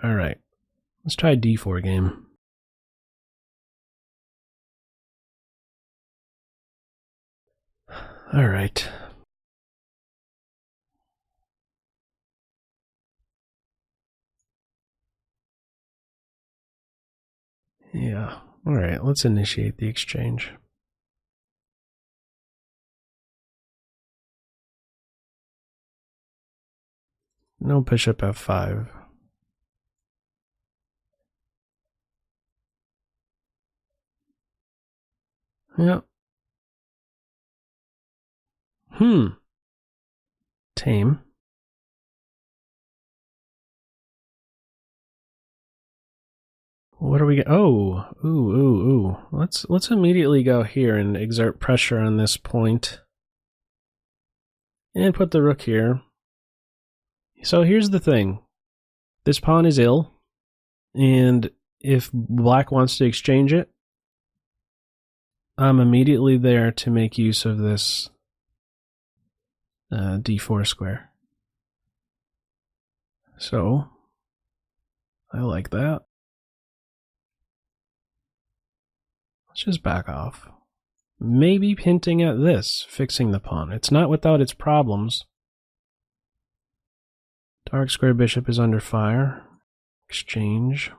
All right, let's try d4 game. All right. Yeah. All right, let's initiate the exchange. No bishop f5. Yep. Tame. What are we? Ooh. Let's immediately go here and exert pressure on this point, and put the rook here. So here's the thing: this pawn is ill, and if black wants to exchange it, I'm immediately there to make use of this d4 square. So I like that. Let's just back off. Maybe hinting at this, fixing the pawn. It's not without its problems. Dark square bishop is under fire. Exchange.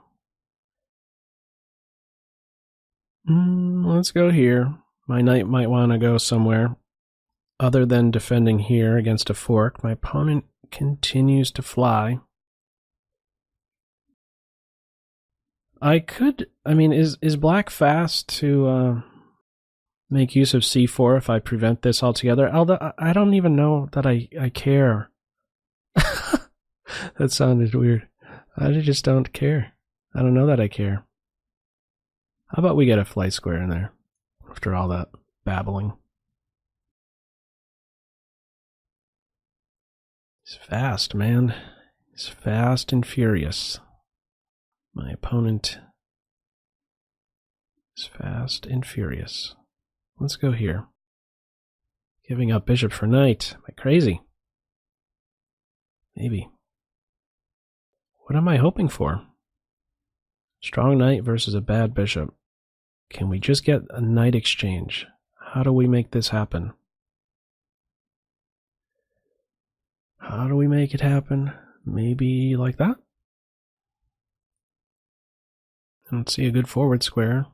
Let's go here. My knight might want to go somewhere other than defending here against a fork. My opponent continues to fly. Is black fast to make use of c4 if I prevent this altogether? Although I don't even know that I care. That sounded weird. I just don't care. I don't know that I care. How about we get a flight square in there after all that babbling? He's fast, man. He's fast and furious. My opponent is fast and furious. Let's go here. Giving up bishop for knight. Am I crazy? Maybe. What am I hoping for? Strong knight versus a bad bishop. Can we just get a knight exchange? How do we make this happen? How do we make it happen? Maybe like that? I don't see a good forward square.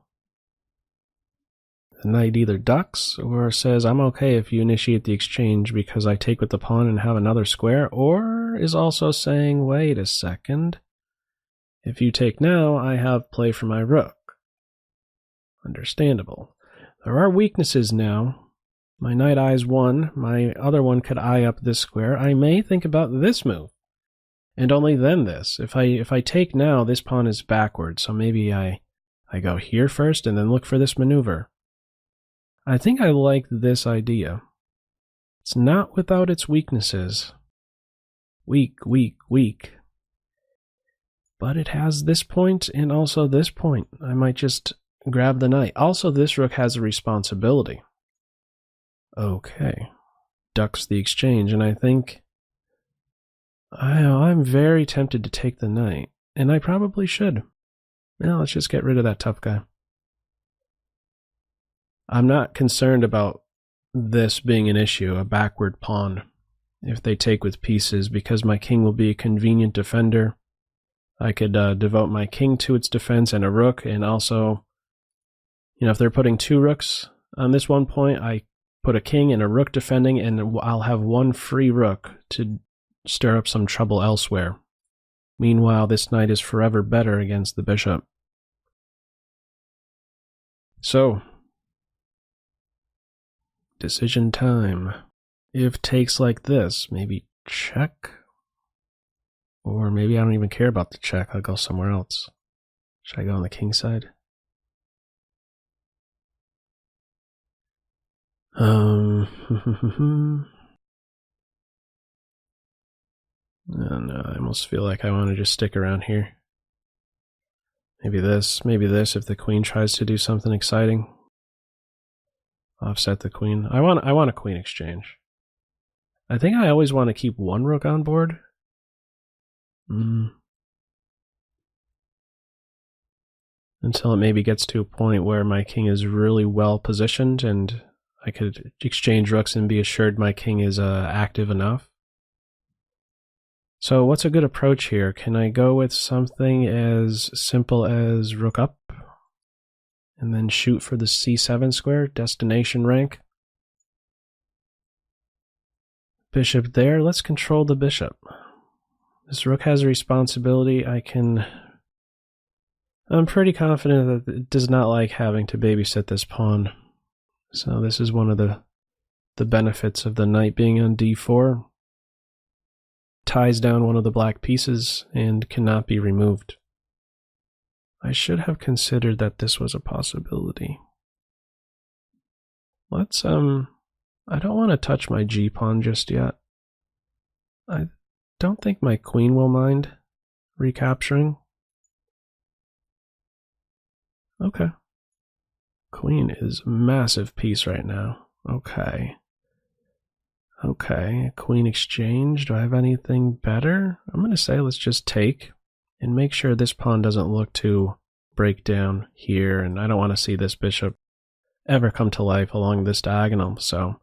The knight either ducks or says, I'm okay if you initiate the exchange because I take with the pawn and have another square, or is also saying, wait a second. If you take now, I have play for my rook. Understandable. There are weaknesses now. My knight eyes one. My other one could eye up this square. I may think about this move. And only then this. If I take now, this pawn is backward, so maybe I go here first and then look for this maneuver. I think I like this idea. It's not without its weaknesses. Weak. But it has this point and also this point. I might just grab the knight. Also, this rook has a responsibility. Okay. Ducks the exchange, and I think I'm very tempted to take the knight, and I probably should. Now let's just get rid of that tough guy. I'm not concerned about this being an issue, a backward pawn, if they take with pieces, because my king will be a convenient defender. I could devote my king to its defense and a rook, and also, if they're putting two rooks on this one point, I put a king and a rook defending, and I'll have one free rook to stir up some trouble elsewhere. Meanwhile, this knight is forever better against the bishop. So, decision time. If takes like this, maybe check? Or maybe I don't even care about the check, I'll go somewhere else. Should I go on the king side? No, I almost feel like I want to just stick around here. Maybe this if the queen tries to do something exciting. Offset the queen. I want a queen exchange. I think I always want to keep one rook on board. until it maybe gets to a point where my king is really well positioned and I could exchange rooks and be assured my king is active enough. So what's a good approach here? Can I go with something as simple as rook up and then shoot for the c7 square, destination rank? Bishop there. Let's control the bishop. This rook has a responsibility. I'm pretty confident that it does not like having to babysit this pawn. So this is one of the benefits of the knight being on d4. Ties down one of the black pieces and cannot be removed. I should have considered that this was a possibility. Let's, I don't want to touch my g-pawn just yet. I don't think my queen will mind recapturing. Okay. Queen is a massive piece right now. Okay. Okay, queen exchange. Do I have anything better? I'm going to say let's just take and make sure this pawn doesn't look to break down here, and I don't want to see this bishop ever come to life along this diagonal, so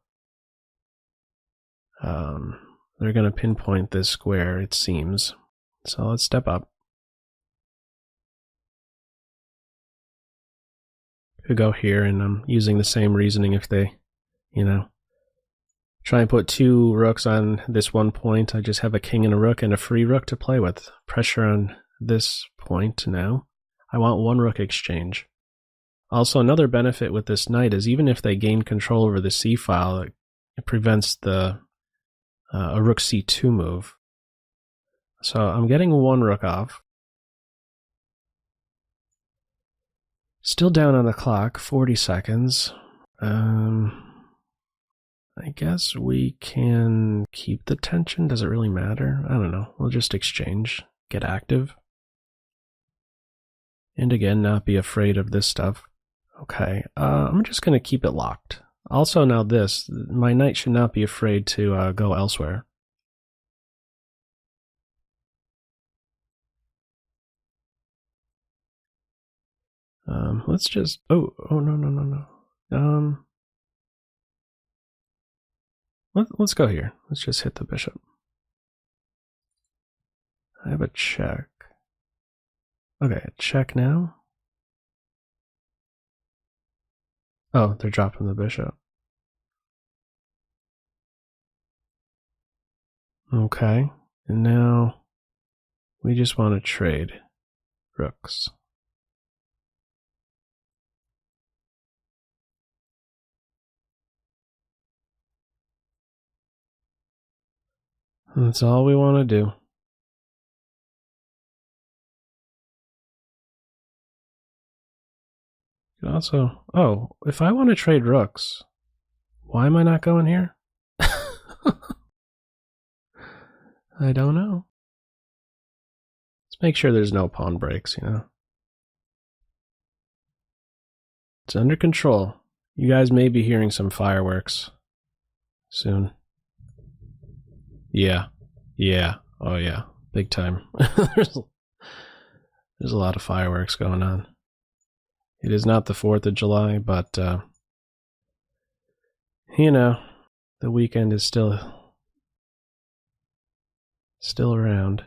they're going to pinpoint this square, it seems. So let's step up. Could go here, and I'm using the same reasoning if they, try and put two rooks on this one point. I just have a king and a rook and a free rook to play with. Pressure on this point now. I want one rook exchange. Also, another benefit with this knight is even if they gain control over the c file, it prevents a rook c2 move. So I'm getting one rook off. Still down on the clock, 40 seconds. I guess we can keep the tension. Does it really matter? I don't know. We'll just exchange, get active. And again, not be afraid of this stuff. Okay, I'm just going to keep it locked. Also now this, my knight should not be afraid to go elsewhere. Let's just, oh, no. Let's go here. Let's just hit the bishop. I have a check. Okay, a check now. Oh, they're dropping the bishop. Okay, and now we just want to trade rooks. That's all we want to do. Also, oh, if I want to trade rooks, why am I not going here? I don't know. Let's make sure there's no pawn breaks, It's under control. You guys may be hearing some fireworks soon. Yeah. Oh yeah, big time. There's a lot of fireworks going on. It is not the 4th of July, but the weekend is still around.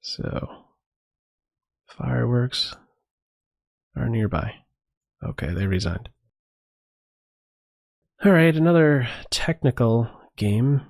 So fireworks are nearby. Okay, they resigned. All right, another technical game.